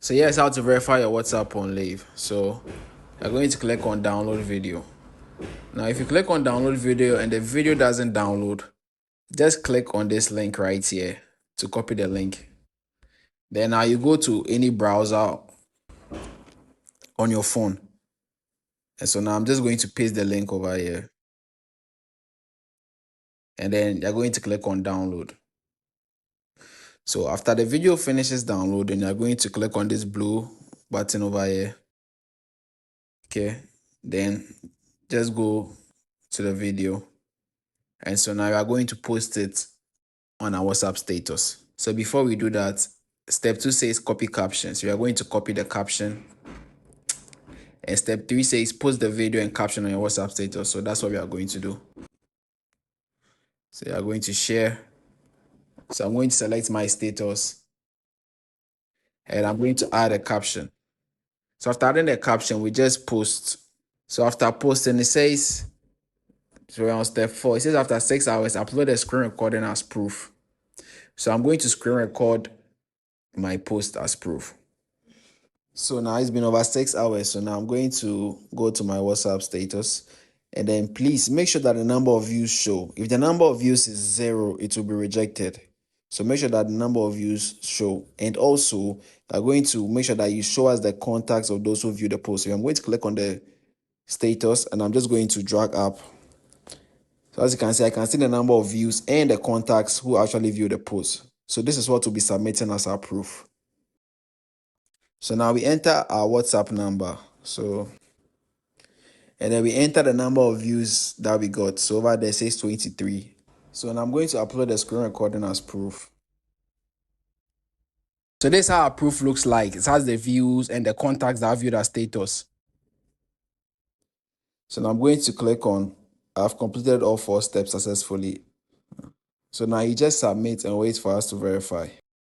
So here's how to verify your WhatsApp on Lave. So you're going to click on download video. Now if you click on download video and the video doesn't download, just click on this link right here to copy the link. Then now you go to any browser on your phone. And so now I'm just going to paste the link over here. And then you're going to click on download. So after the video finishes downloading, you're going to click on this blue button over here. Okay, then just go to the video. And so now we are going to post it on our WhatsApp status. So before we do that, step 2 says copy caption. So we are going to copy the caption. And step 3 says post the video and caption on your WhatsApp status. So that's what we are going to do. So you are going to share. So I'm going to select my status. And I'm going to add a caption. So after adding the caption, we just post. So after posting, it says, so we're on step 4. It says after 6 hours, upload a screen recording as proof. So I'm going to screen record my post as proof. So now it's been over 6 hours. So now I'm going to go to my WhatsApp status. And then please make sure that the number of views show. If the number of views is 0, it will be rejected. So make sure that the number of views show. And also, I'm going to make sure that you show us the contacts of those who view the post. So I'm going to click on the status and I'm just going to drag up. So as you can see, I can see the number of views and the contacts who actually view the post. So this is what we'll be submitting as our proof. So now we enter our WhatsApp number. And then we enter the number of views that we got. So over there it says 23. So now I'm going to upload the screen recording as proof. So this is how our proof looks like. It has the views and the contacts that viewed our status. So now I'm going to click on I've completed all 4 steps successfully. So now you just submit and wait for us to verify.